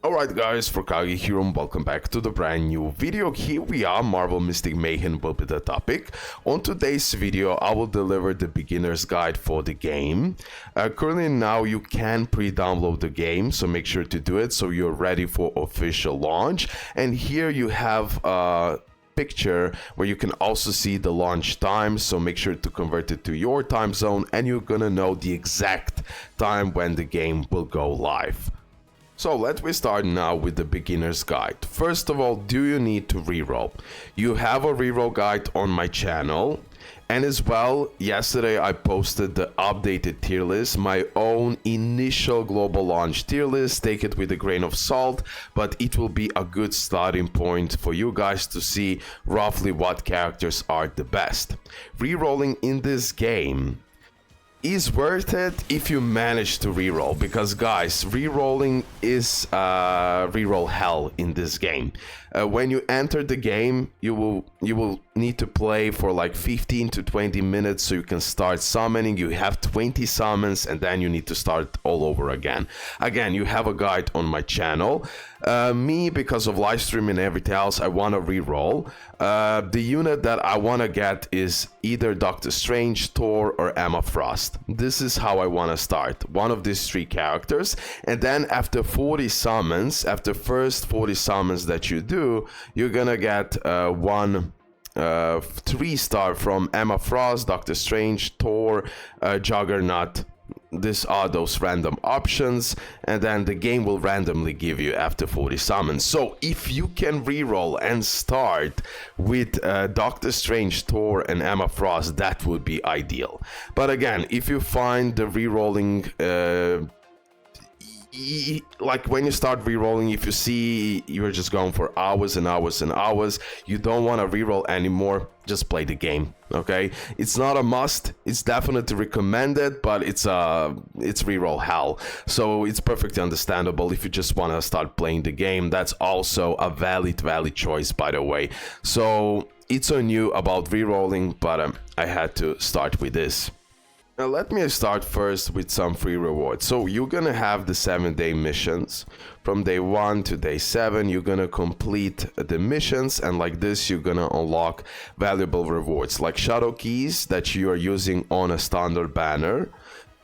Alright guys, Furkagi here and welcome back to the brand new video. Here we are, Marvel Mystic Mayhem will be the topic. On today's video, I will deliver the beginner's guide for the game. Currently now you can pre-download the game, so make sure to do it so you're ready for official launch. And here you have a picture where you can also see the launch time, so make sure to convert it to your time zone and you're gonna know the exact time when the game will go live. So let me start now with the beginner's guide. First of all, do you need to reroll? You have a reroll guide on my channel, and as well, yesterday I posted the updated tier list, my own initial global launch tier list. Take it with a grain of salt, but it will be a good starting point for you guys to see roughly what characters are the best. Rerolling in this game is worth it if you manage to reroll, because guys, rerolling is reroll hell in this game. When you enter the game, you will need to play for like 15 to 20 minutes so you can start summoning. You have 20 summons and then you need to start all over again. Again, you have a guide on my channel. Me, because of live stream and everything else, I want to reroll. The unit that I want to get is either Doctor Strange, Thor, or Emma Frost. This is how I want to start. One of these three characters. And then after 40 summons, after first 40 summons that you do, you're gonna get one 3-star from Emma Frost, Doctor Strange, Thor, Juggernaut. These are those random options, and then the game will randomly give you after 40 summons. So if you can reroll and start with Doctor Strange, Thor, and Emma Frost, that would be ideal. But again, if you find the rerolling like when you start rerolling, if you see you're just going for hours and hours and hours, you don't want to reroll anymore, just play the game. Okay, it's not a must, it's definitely recommended, but it's reroll hell, so it's perfectly understandable. If you just want to start playing the game, that's also a valid choice, by the way. So it's on you about rerolling, but I had to start with this. Now let me start first with some free rewards. So you're gonna have the 7-day missions. From day 1 to day 7, you're gonna complete the missions, and like this you're gonna unlock valuable rewards like shadow keys that you are using on a standard banner.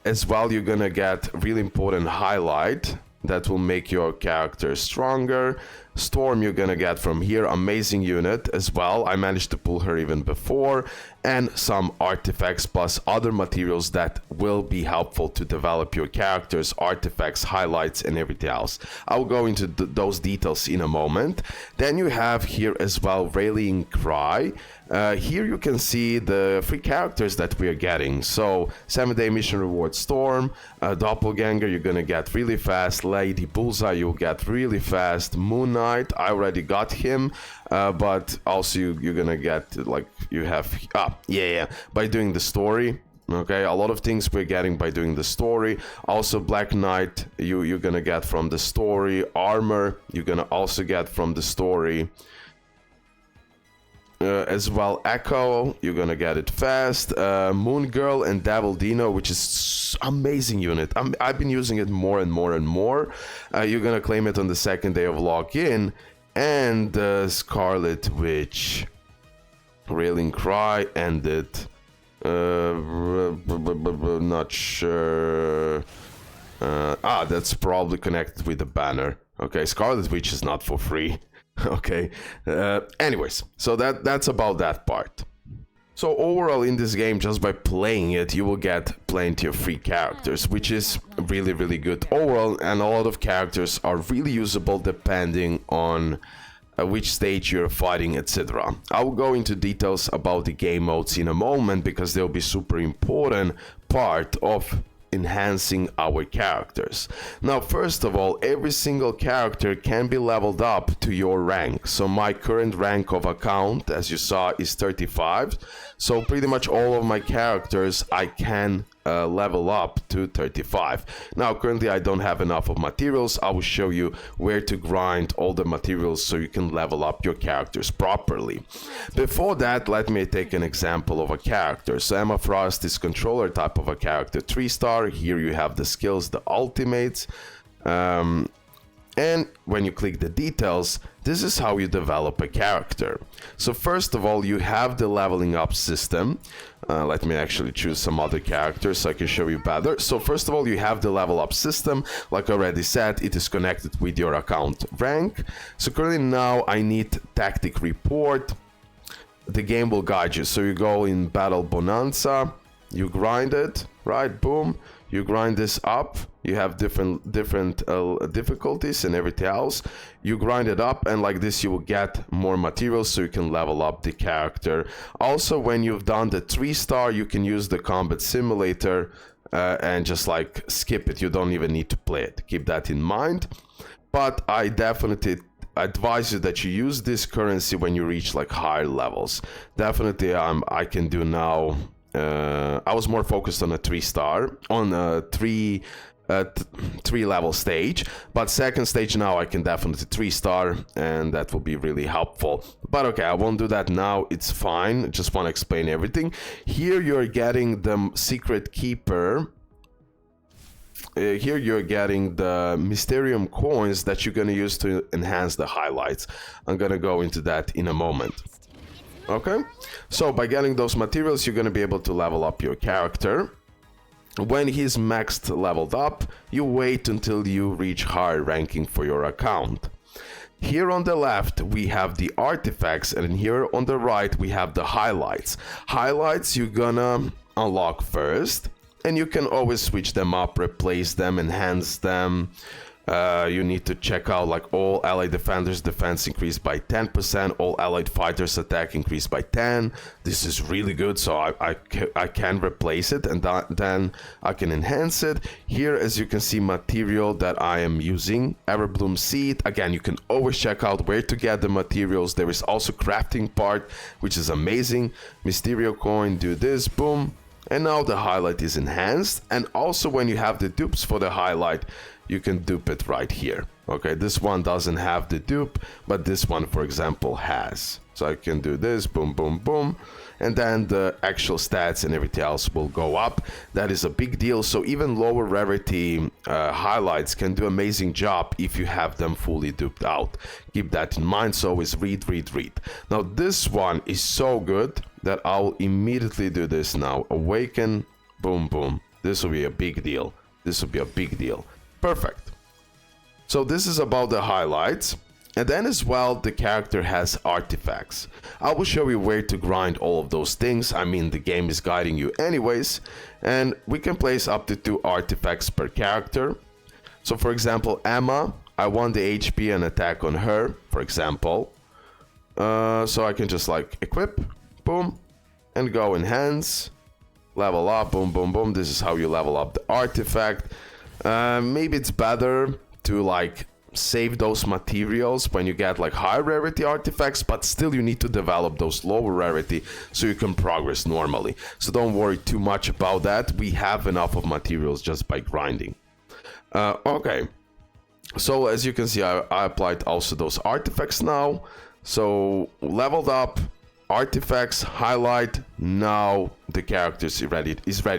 As well, you're gonna get really important highlight that will make your character stronger. Storm you're gonna get from here, amazing unit as well. I managed to pull her even before, and some artifacts plus other materials that will be helpful to develop your characters, artifacts, highlights, and everything else. I'll go into those details in a moment. Then you have here as well Rallying Cry. Here you can see the free characters that we are getting. So 7-day mission reward Storm, Doppelganger you're gonna get really fast, Lady Bullseye you'll get really fast, Moon Knight I already got him, but also you're gonna get, like, you have by doing the story. Okay, a lot of things we're getting by doing the story. Also Black Knight you're gonna get from the story, Armor you're gonna also get from the story. As well, Echo, you're gonna get it fast. Moon Girl and Devil Dino, which is amazing unit. I've been using it more and more and more. You're gonna claim it on the 2nd day of login. And Scarlet Witch, Railing Cry, ended. Not sure. That's probably connected with the banner. Okay, Scarlet Witch is not for free. Okay, anyways, so that's about that part. So overall in this game, just by playing it, you will get plenty of free characters, which is really good overall, and a lot of characters are really usable depending on which stage you're fighting, etc. I will go into details about the game modes in a moment, because they'll be super important part of enhancing our characters. Now, first of all, every single character can be leveled up to your rank. So my current rank of account, as you saw, is 35. So pretty much all of my characters I can level up to 35. Now currently I don't have enough of materials. I will show you where to grind all the materials so you can level up your characters properly. Before that, let me take an example of a character. So Emma Frost is controller type of a character, 3-star. Here you have the skills, the ultimates. And when you click the details, this is how you develop a character. So first of all, you have the leveling up system. Let me actually choose some other characters so I can show you better. So first of all, you have the level up system. Like I already said, it is connected with your account rank. So currently now I need tactic report. The game will guide you. So you go in battle bonanza, you grind it, right? Boom. You grind this up. You have different difficulties and everything else. You grind it up, and like this you will get more materials so you can level up the character. Also, when you've done the 3-star, you can use the combat simulator and just like skip it. You don't even need to play it. Keep that in mind. But I definitely advise you that you use this currency when you reach like higher levels. Definitely I can do now. I was more focused on a 3-star, on a 3 level stage, but second stage now I can definitely 3-star, and that will be really helpful. But okay, I won't do that now, it's fine. Just want to explain everything. Here you're getting the secret keeper. Here you're getting the Mysterium coins that you're gonna use to enhance the highlights. I'm gonna go into that in a moment. Okay, so by getting those materials, you're going to be able to level up your character. When he's maxed leveled up, you wait until you reach higher ranking for your account. Here on the left, we have the artifacts, and here on the right, we have the highlights. Highlights you're gonna unlock first, and you can always switch them up, replace them, enhance them. You need to check out like all allied defenders defense increased by 10%, all allied fighters attack increased by 10. This is really good, so I can replace it, and then I can enhance it. Here, as you can see, material that I am using, Everbloom seed. Again, you can always check out where to get the materials. There is also crafting part, which is amazing. Mysterio coin, do this, boom. And now the highlight is enhanced, and also when you have the dupes for the highlight, you can dupe it right here. Okay, this one doesn't have the dupe, but this one, for example, has. So I can do this, boom, boom, boom, and then the actual stats and everything else will go up. That is a big deal. So even lower rarity highlights can do amazing job if you have them fully duped out. Keep that in mind. So always read. Now this one is so good that I'll immediately do this now. Awaken, boom, boom. This will be a big deal. Perfect. So this is about the highlights. And then as well, the character has artifacts. I will show you where to grind all of those things. I mean, the game is guiding you anyways. And we can place up to 2 artifacts per character. So for example, Emma, I want the HP and attack on her, for example. So I can just like equip, boom, and go enhance, level up, boom, boom, boom. This is how you level up the artifact. Maybe it's better to like save those materials when you get like high rarity artifacts, but still you need to develop those lower rarity so you can progress normally. So don't worry too much about that. We have enough of materials just by grinding. Okay, so as you can see, I applied also those artifacts now. So leveled up, artifacts, highlight. Now the character is ready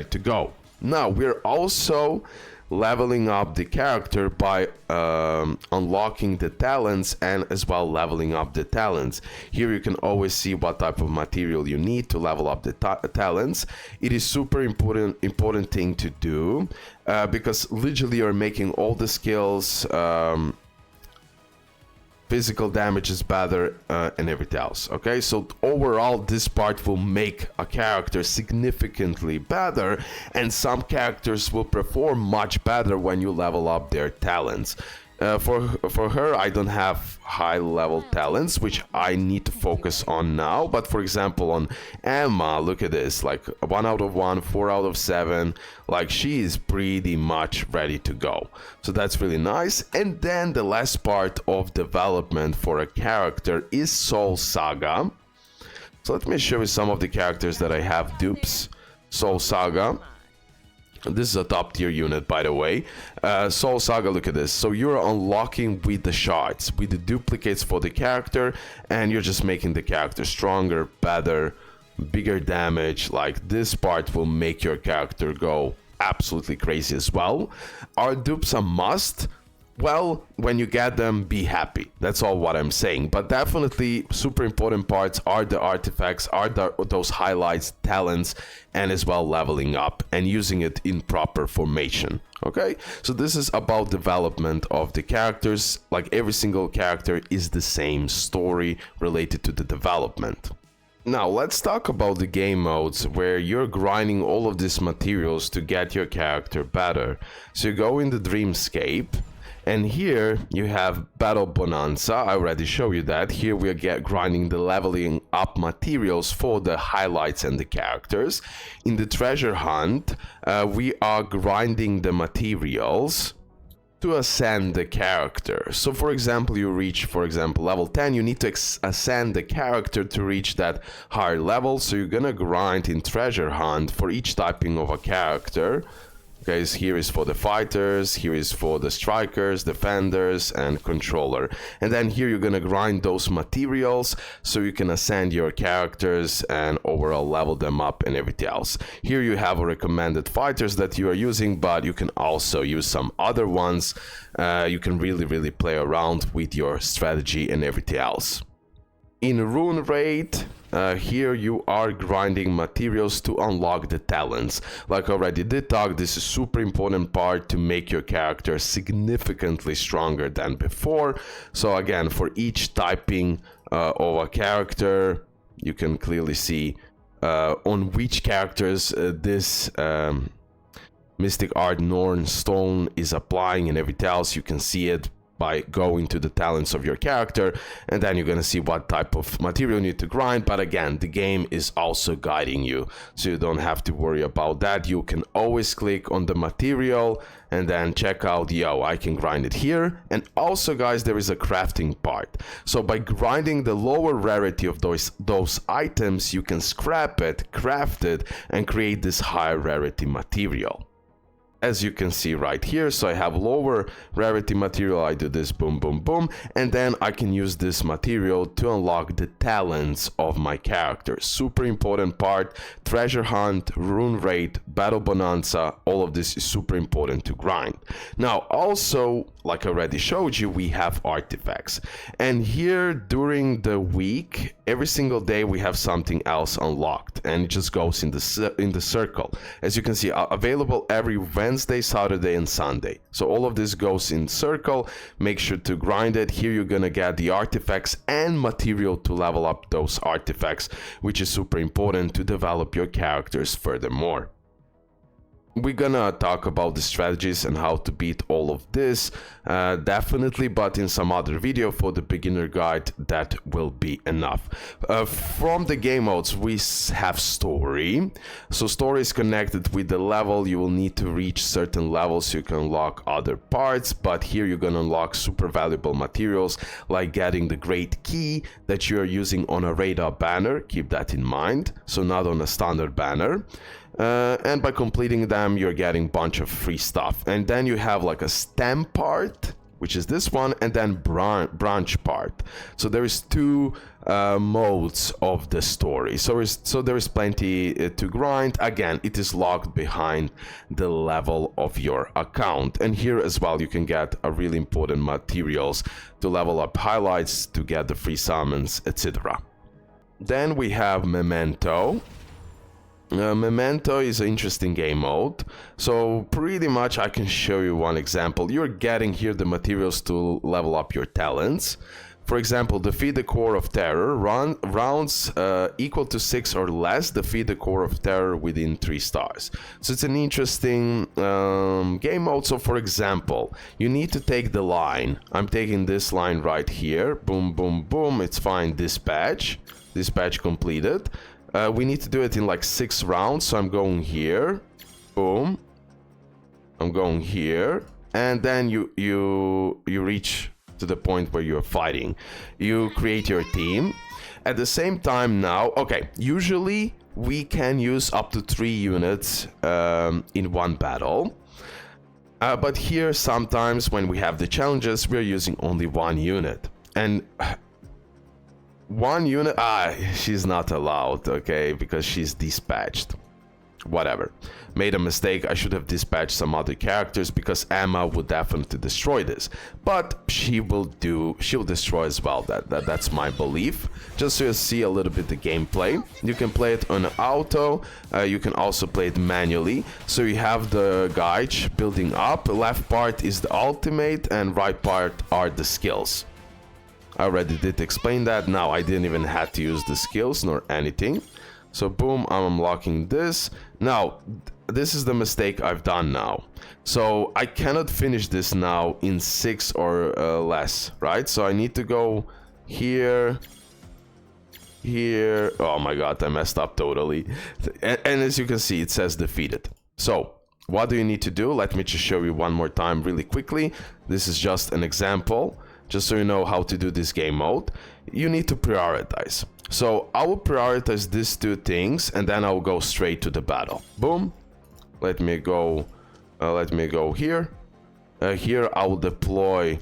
to go. Now we're also leveling up the character by unlocking the talents and as well leveling up the talents. Here you can always see what type of material you need to level up the talents. It is super important thing to do because literally you're making all the skills, physical damage is better, and everything else. Okay, so overall this part will make a character significantly better, and some characters will perform much better when you level up their talents. For her, I don't have high level talents, which I need to focus on now. But for example, on Emma, look at this, like 1 out of 1, 4 out of 7, like she is pretty much ready to go. So that's really nice. And then the last part of development for a character is Soul Saga. So let me show you some of the characters that I have dupes. Soul Saga. This is a top tier unit, by the way. Soul Saga, look at this. So you're unlocking with the shards, with the duplicates for the character, and you're just making the character stronger, better, bigger damage. Like this part will make your character go absolutely crazy as well. Are dupes a must? Well, when you get them, be happy. That's all what I'm saying. But definitely super important parts are the artifacts, are those highlights, talents, and as well leveling up and using it in proper formation. Okay, so this is about development of the characters. Like every single character is the same story related to the development. Now let's talk about the game modes where you're grinding all of these materials to get your character better. So you go in the Dreamscape, and here you have Battle Bonanza. I already showed you that. Here we are grinding the leveling up materials for the highlights and the characters. In the Treasure Hunt, we are grinding the materials to ascend the character. So for example, you reach, for example, level 10, you need to ascend the character to reach that higher level. So you're gonna grind in Treasure Hunt for each typing of a character. Okay, so here is for the fighters, here is for the strikers, defenders, and controller. And then here you're gonna grind those materials so you can ascend your characters and overall level them up and everything else. Here you have a recommended fighters that you are using, but you can also use some other ones. You can really play around with your strategy and everything else. In Rune Raid, here you are grinding materials to unlock the talents. Like I already did talk, this is super important part to make your character significantly stronger than before. So again, for each typing of a character, you can clearly see on which characters this Mystic Art Norn Stone is applying and everything else. You can see it by going to the talents of your character, and then you're gonna see what type of material you need to grind. But again, the game is also guiding you, so you don't have to worry about that. You can always click on the material and then check out, yo, I can grind it here. And also guys, there is a crafting part. So by grinding the lower rarity of those items, you can scrap it, craft it, and create this higher rarity material. As you can see right here, so I have lower rarity material, I do this boom boom boom, and then I can use this material to unlock the talents of my character. Super important part. Treasure Hunt, Rune Raid, Battle Bonanza, all of this is super important to grind. Now also, like I already showed you, we have artifacts, and here during the week, every single day we have something else unlocked, and it just goes in the circle. As you can see, available every Wednesday, Saturday, and Sunday. So all of this goes in circle. Make sure to grind it. Here you're gonna get the artifacts and material to level up those artifacts, which is super important to develop your characters furthermore. We're gonna talk about the strategies and how to beat all of this, definitely, but in some other video. For the beginner guide, that will be enough. From the game modes, we have story. So story is connected with the level. You will need to reach certain levels so you can unlock other parts, but here you're gonna unlock super valuable materials like getting the great key that you're using on a radar banner. Keep that in mind, so not on a standard banner. And by completing them, you're getting a bunch of free stuff. And then you have like a stem part, which is this one, and then branch part. So there is two modes of the story. So there is plenty to grind. Again, it is locked behind the level of your account. And here as well, you can get a really important materials to level up highlights, to get the free summons, etc. Then we have Memento. Memento is an interesting game mode. So pretty much I can show you one example. You're getting here the materials to level up your talents. For example, defeat the core of terror. Rounds equal to 6 or less, defeat the core of terror within 3 stars. So it's an interesting game mode. So for example, you need to take the line. I'm taking this line right here. Boom, boom, boom. It's fine. Dispatch. Dispatch completed. We need to do it in like 6 rounds, so I'm going here, boom, I'm going here, and then you reach to the point where you're fighting. You create your team. At the same time now, okay, usually we can use up to 3 units in one battle. But here sometimes when we have the challenges, we're using only 1 unit. And 1 unit, she's not allowed, okay, because she's dispatched. whatever. Made a mistake. I should have dispatched some other characters because Emma would definitely destroy this, but she'll destroy as well. That's my belief. Just so you see a little bit the gameplay. You can play it on auto. You can also play it manually. So you have the guide building up. Left part is the ultimate and right part are the skills. I already did explain that. Now I didn't even have to use the skills nor anything. So boom, I'm unlocking this. Now, this is the mistake I've done now. So I cannot finish this now in 6 or less, right? So I need to go here, here. Oh my god, I messed up totally. And as you can see, it says defeated. So what do you need to do? Let me just show you one more time really quickly. This is just an example, just so you know how to do this game mode. You need to prioritize. So I will prioritize these two things and then I'll go straight to the battle. Boom. Let me go here. Here I will deploy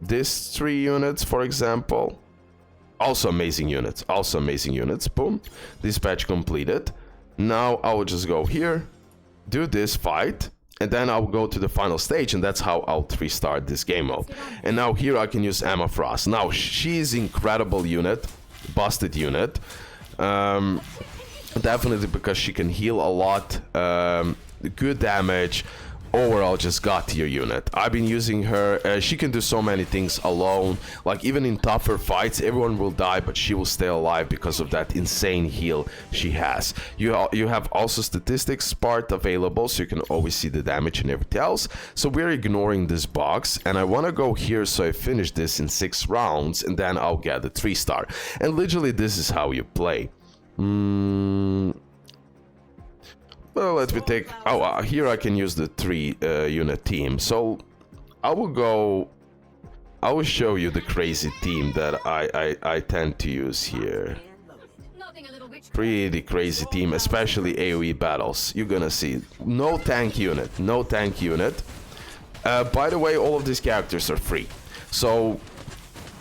these 3 units, for example. Also amazing units. Boom. Dispatch completed. Now I will just go here, do this fight, and then I'll go to the final stage, and that's how I'll 3-star this game mode. And now here I can use Emma Frost. Now she's incredible unit. Busted unit, definitely because she can heal a lot, good damage, overall just god tier unit. I've been using her. She can do so many things alone, like even in tougher fights everyone will die but she will stay alive because of that insane heal she has. You have also statistics part available, so you can always see the damage and everything else. So we're ignoring this box and I want to go here, so I finish this in 6 rounds and then I'll get the 3-star. And literally this is how you play. Well, let me take... Oh, here I can use the 3 unit team. So I will show you the crazy team that I tend to use here. Pretty crazy team, especially AoE battles. You're gonna see. No tank unit. By the way, all of these characters are free. So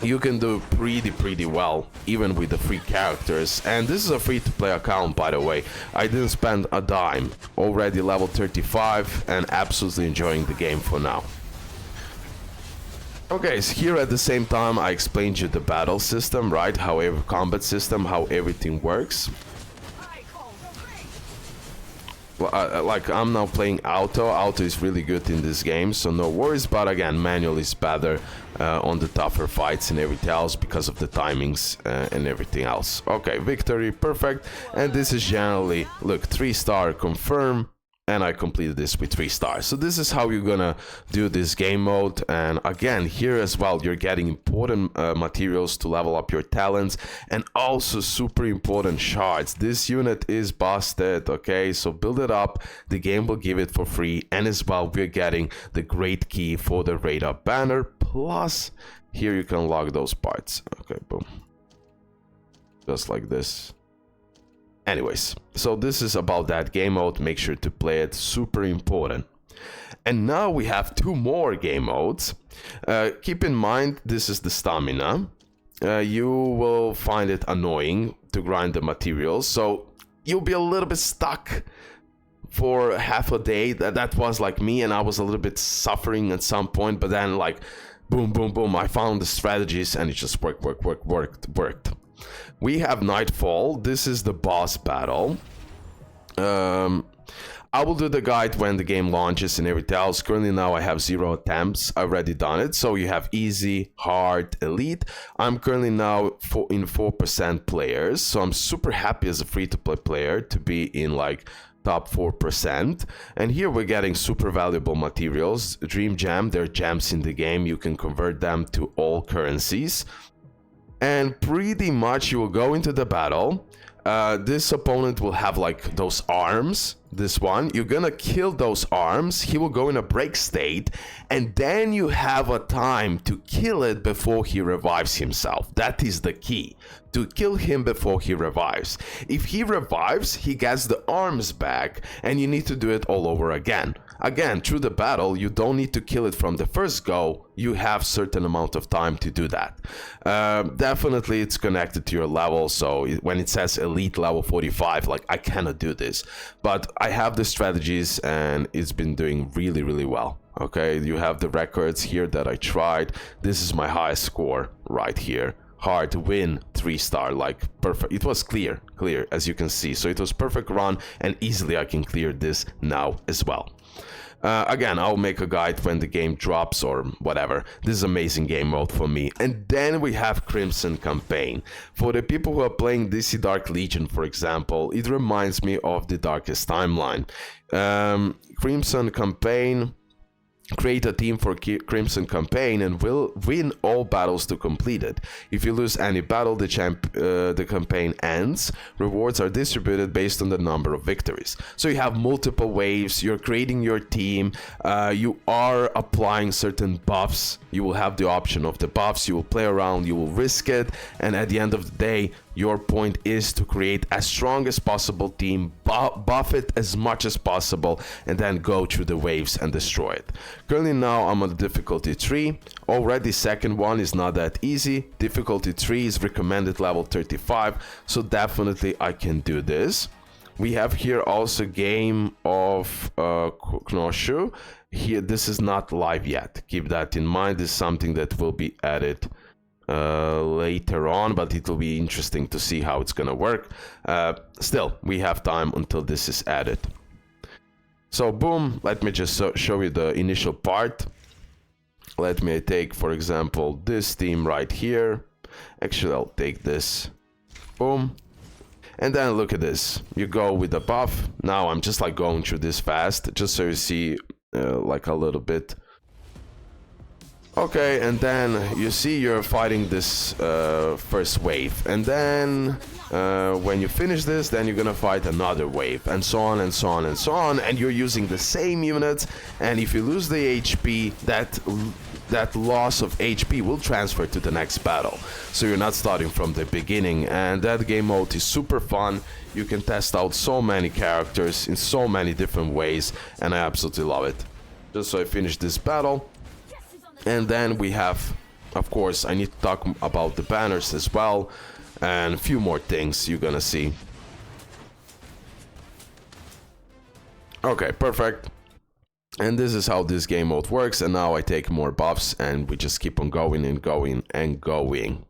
you can do pretty well even with the free characters, and this is a free-to-play account, by the way. I didn't spend a dime, already level 35 and absolutely enjoying the game for now. Okay, so here at the same time I explained you the battle system, right? How every combat system, how everything works. Like I'm now playing auto is really good in this game, so no worries, but again manual is better on the tougher fights and everything else because of the timings and everything else. Okay, victory, perfect. And this is generally, look, 3-star confirm, and I completed this with 3 stars. So this is how you're gonna do this game mode. And again, here as well, you're getting important materials to level up your talents, and also super important shards. This unit is busted, okay? So build it up, the game will give it for free, and as well, we're getting the great key for the raid up banner, plus here you can unlock those parts. Okay, boom. Just like this. Anyways, so this is about that game mode. Make sure to play it, super important. And now we have 2 more game modes. Keep in mind, this is the stamina. You will find it annoying to grind the materials, so you'll be a little bit stuck for half a day. That was like me, and I was a little bit suffering at some point, but then like boom, boom, boom, I found the strategies and it just worked. We have Nightfall. This is the boss battle. I will do the guide when the game launches and everything else. Currently now I have 0 attempts. I've already done it. So you have easy, hard, elite. I'm currently now in 4% players. So I'm super happy as a free-to-play player to be in like top 4%. And here we're getting super valuable materials. Dream Gem, they're gems in the game. You can convert them to all currencies. And pretty much you will go into the battle. This opponent will have like those arms, this one, you're gonna kill those arms, he will go in a break state, and then you have a time to kill it before he revives himself. That is the key, to kill him before he revives. If he revives, he gets the arms back, and you need to do it all over again. Again, through the battle, you don't need to kill it from the first go, you have certain amount of time to do that. Definitely it's connected to your level, so when it says elite level 45, like, I cannot do this. But I have the strategies and it's been doing really, really well. Okay, you have the records here that I tried. This is my highest score right here. Hard win, 3-star, like perfect. It was clear as you can see. So it was perfect run, and easily I can clear this now as well. Again, I'll make a guide when the game drops or whatever. This is amazing game mode for me. And then we have Crimson Campaign. For the people who are playing DC Dark Legion, for example, it reminds me of the Darkest Timeline. Crimson Campaign. Create a team for Crimson Campaign and will win all battles to complete it. If you lose any battle, the campaign ends. Rewards are distributed based on the number of victories. So you have multiple waves, you're creating your team, you are applying certain buffs. You will have the option of the buffs, you will play around, you will risk it, and at the end of the day, your point is to create as strong as possible team, buff it as much as possible, and then go through the waves and destroy it. Currently now I'm on difficulty 3. Already second one is not that easy. Difficulty 3 is recommended level 35, so definitely I can do this. We have here also game of Knoshu. Here, this is not live yet. Keep that in mind. This is something that will be added later on, but it will be interesting to see how it's gonna work. Still, we have time until this is added. So boom, let me just show you the initial part. Let me take, for example, this team right here. Actually, I'll take this. Boom. And then look at this. You go with the buff. Now I'm just like going through this fast, just so you see like a little bit. Okay, and then you see you're fighting this first wave, and then when you finish this, then you're gonna fight another wave, and so on and so on and so on, and you're using the same units, and if you lose the HP, that loss of HP will transfer to the next battle, so you're not starting from the beginning. And that game mode is super fun. You can test out so many characters in so many different ways, and I absolutely love it. Just so I finish this battle. And then we have, of course, I need to talk about the banners as well, and a few more things you're gonna see. Okay, perfect. And this is how this game mode works, and now I take more buffs, and we just keep on going and going and going.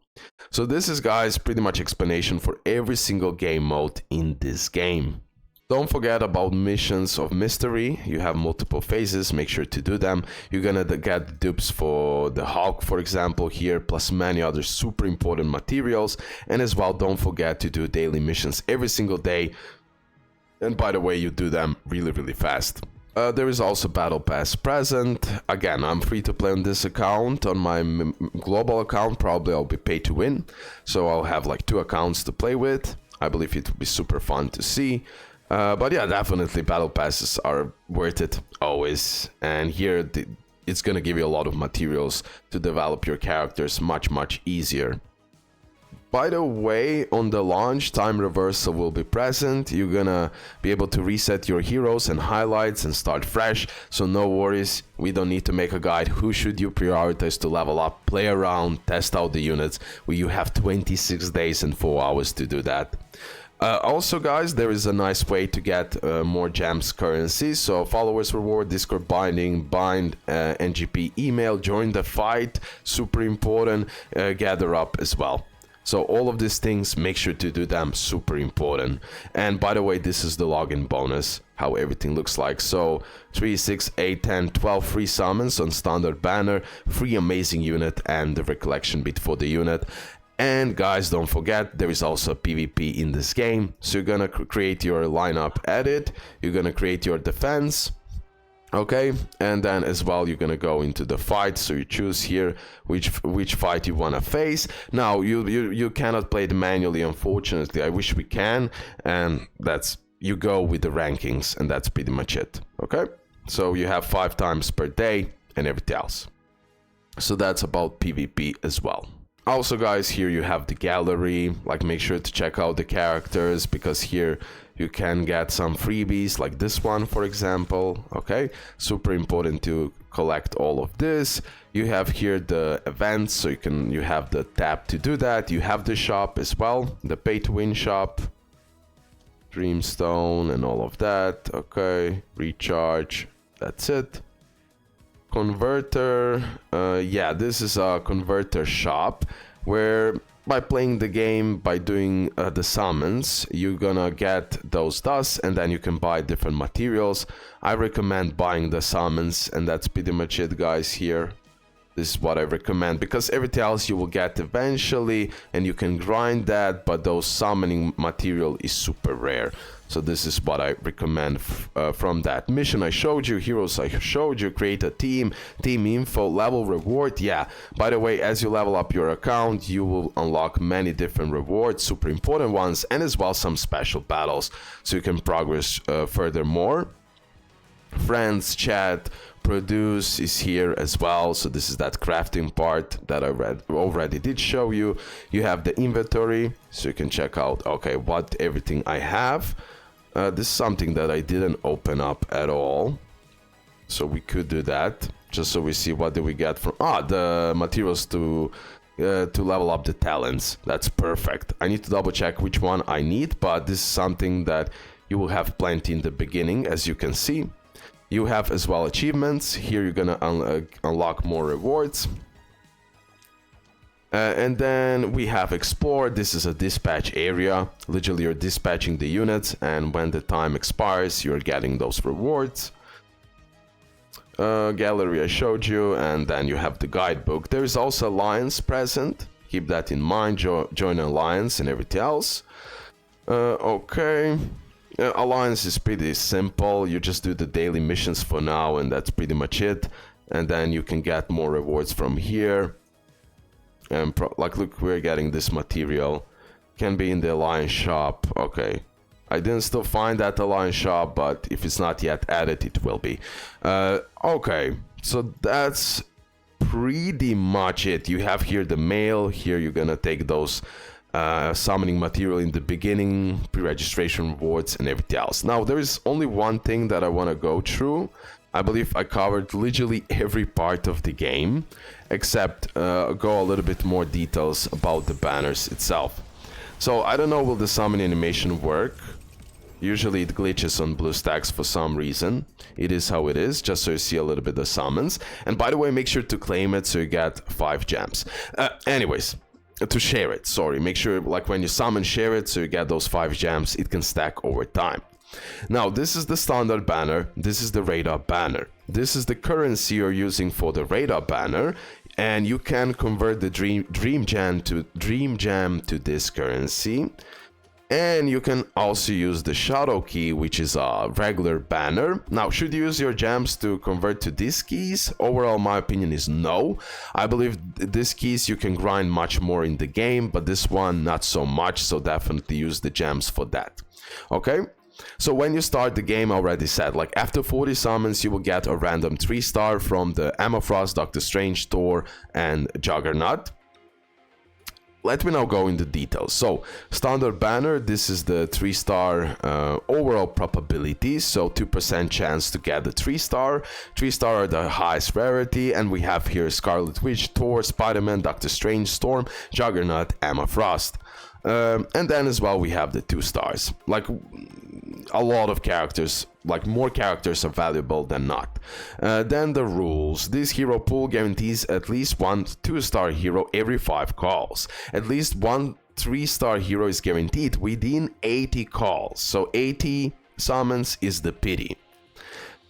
So this is, guys, pretty much explanation for every single game mode in this game. Don't forget about missions of mystery. You have multiple phases, make sure to do them. You're gonna get dupes for the Hulk, for example, here, plus many other super important materials. And as well, don't forget to do daily missions every single day. And by the way, you do them really, really fast. There is also Battle Pass present. Again, I'm free to play on this account. On my global account, probably I'll be paid to win. So I'll have like 2 accounts to play with. I believe it will be super fun to see. But yeah, definitely battle passes are worth it always, and here it's gonna give you a lot of materials to develop your characters much easier. By the way, on the launch, time reversal will be present. You're gonna be able to reset your heroes and highlights and start fresh, so no worries, we don't need to make a guide. Who should you prioritize to level up? Play around, test out the units. You have 26 days and 4 hours to do that. Also, guys, there is a nice way to get more gems currency. So followers reward, Discord binding, bind NGP email, join the fight, super important, gather up as well. So all of these things, make sure to do them, super important. And by the way, this is the login bonus, how everything looks like. So 3, 6, 8, 10, 12 free summons on standard banner, free amazing unit, and the recollection bit for the unit. And guys, don't forget, there is also PvP in this game. So you're gonna create your lineup edit, you're gonna create your defense, okay, and then as well you're gonna go into the fight. So you choose here which fight you wanna face. Now you cannot play it manually, unfortunately. I wish we can, and that's you go with the rankings, and that's pretty much it. Okay, so you have 5 times per day and everything else. So that's about PvP as well. Also, guys, here you have the gallery. Like, make sure to check out the characters, because here you can get some freebies like this one, for example. Okay, super important to collect all of this. You have here the events, so you have the tab to do that. You have the shop as well, the pay to win shop, Dreamstone and all of that. Okay, recharge, that's it. Converter, yeah, this is a converter shop where by playing the game, by doing the summons, you're gonna get those dust, and then you can buy different materials. I recommend buying the summons, and that's pretty much it, guys. Here, this is what I recommend, because everything else you will get eventually, and you can grind that, but those summoning material is super rare. So this is what I recommend from that mission I showed you, heroes I showed you, create a team, team info, level reward. Yeah, by the way, as you level up your account, you will unlock many different rewards, super important ones, and as well some special battles, so you can progress furthermore. Friends, chat, produce is here as well, so this is that crafting part that I already did show you. You have the inventory, so you can check out, okay, what everything I have. This is something that I didn't open up at all, so we could do that just so we see what do we get from the materials to level up the talents. That's perfect. I need to double check which one I need, but this is something that you will have plenty in the beginning, as you can see. You have as well achievements. Here you're gonna unlock more rewards. And then we have explore. This is a dispatch area. Literally, you're dispatching the units, and when the time expires, you're getting those rewards. Gallery I showed you, and then you have the guidebook. There is also alliance present. Keep that in mind. Join alliance and everything else. Okay. Alliance is pretty simple. You just do the daily missions for now, and that's pretty much it. And then you can get more rewards from here. And like, look, we're getting this material. Can be in the alliance shop. Okay, I didn't still find that alliance shop, but if it's not yet added, it will be. Okay, so that's pretty much it. You have here the mail. Here you're gonna take those summoning material in the beginning, pre-registration rewards, and everything else. Now, there is only one thing that I want to go through. I believe I covered literally every part of the game, except go a little bit more details about the banners itself. So I don't know, will the summon animation work? Usually it glitches on BlueStacks for some reason. It is how it is, just so you see a little bit of summons. And by the way, make sure to claim it so you get 5 gems. Anyways, to share it, sorry. Make sure, like, when you summon, share it so you get those 5 gems. It can stack over time. Now, this is the standard banner. This is the radar banner. This is the currency you're using for the radar banner, and you can convert the dream gem to this currency. And you can also use the shadow key, which is a regular banner. Now, should you use your gems to convert to these keys? Overall, my opinion is no. I believe these keys you can grind much more in the game, but this one not so much, so definitely use the gems for that. Okay? So when you start the game, I already said, like, after 40 summons, you will get a random 3-star from the Amethyst, Doctor Strange, Thor, and Juggernaut. Let me now go into details. So, standard banner, this is the 3-star overall probability, so 2% chance to get the 3-star. 3-star are the highest rarity, and we have here Scarlet Witch, Thor, Spider-Man, Doctor Strange, Storm, Juggernaut, Emma Frost. And then as well we have the 2 stars. Like, a lot of characters, like, more characters are valuable than not. Then the rules. This hero pool guarantees at least one 2-star hero every 5 calls. At least one 3-star hero is guaranteed within 80 calls. So 80 summons is the pity.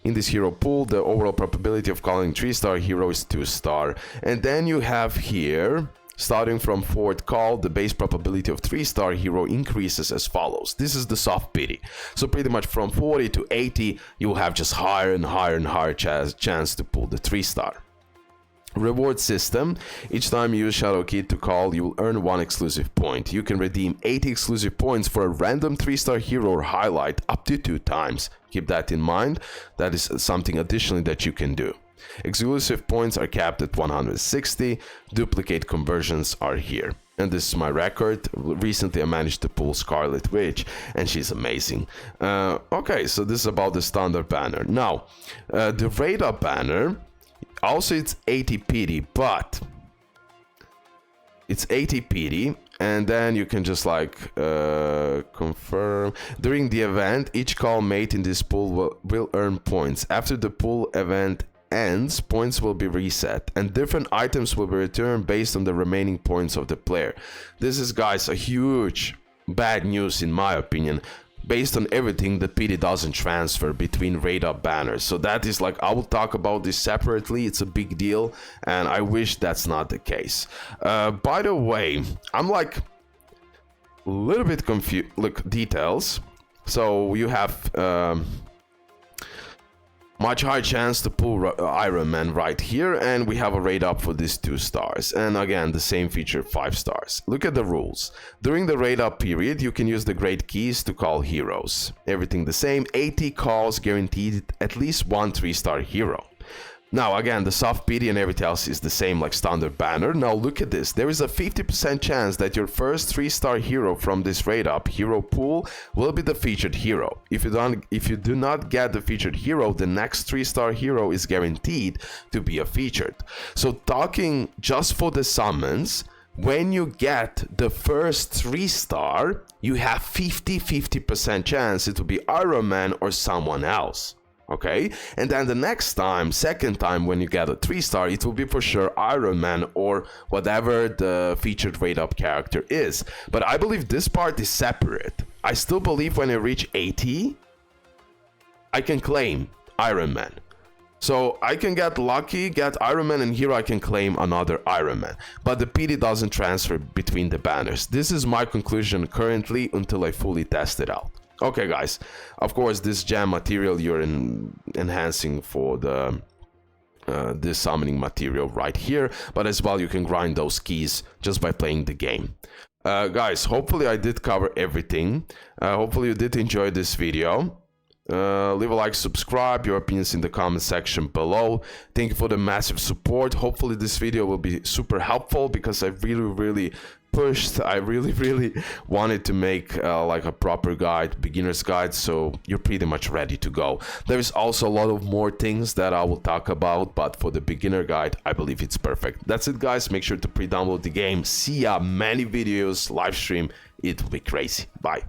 In this hero pool, the overall probability of calling 3-star hero is 2-star. And then you have here, starting from 4th call, the base probability of 3-star hero increases as follows. This is the soft pity. So pretty much from 40 to 80, you will have just higher and higher and higher chance to pull the 3-star. Reward system. Each time you use Shadow Key to call, you will earn 1 exclusive point. You can redeem 80 exclusive points for a random 3-star hero or highlight up to 2 times. Keep that in mind. That is something additionally that you can do. Exclusive points are capped at 160. Duplicate conversions are here. And this is my record. Recently I managed to pull Scarlet Witch, and she's amazing. Okay, so this is about the standard banner. Now, the Radar banner, also it's 80 PD, but it's 80 PD, and then you can just like confirm. During the event, each call made in this pool will earn points. After the pool event ends, points will be reset, and different items will be returned based on the remaining points of the player. This is, guys, a huge bad news in my opinion. Based on everything, the PD doesn't transfer between radar banners. So that is like, I will talk about this separately. It's a big deal, and I wish that's not the case. By the way, I'm like a little bit confused. Look, details. So you have much higher chance to pull Iron Man right here, and we have a rate up for these 2 stars, and again the same feature, 5 stars. Look at the rules. During the rate up period, you can use the great keys to call heroes. Everything the same, 80 calls guaranteed, at least 1 3-star hero. Now again, the soft PD and everything else is the same like standard banner. Now look at this. There is a 50% chance that your first 3-star hero from this rate up hero pool will be the featured hero. If you do not get the featured hero, the next 3-star hero is guaranteed to be a featured. So talking just for the summons, when you get the first 3-star, you have 50% chance it will be Iron Man or someone else. Okay, and then the next time, second time, when you get a 3-star, it will be for sure Iron Man or whatever the featured rate up character is. But I believe this part is separate. I still believe when I reach 80, I can claim Iron Man. So I can get lucky, get Iron Man, and here I can claim another Iron Man. But the PD doesn't transfer between the banners. This is my conclusion currently until I fully test it out. Okay, guys, of course this gem material you're enhancing for the this summoning material right here, but as well you can grind those keys just by playing the game. Guys, hopefully I did cover everything. Hopefully you did enjoy this video. Leave a like, subscribe, your opinions in the comment section below. Thank you for the massive support. Hopefully this video will be super helpful, because I really pushed. I really wanted to make like a proper guide, beginner's guide, so you're pretty much ready to go. There is also a lot of more things that I will talk about, but for the beginner guide, I believe it's perfect. That's it, guys. Make sure to pre-download the game. See ya. Many videos, live stream. It will be crazy. Bye.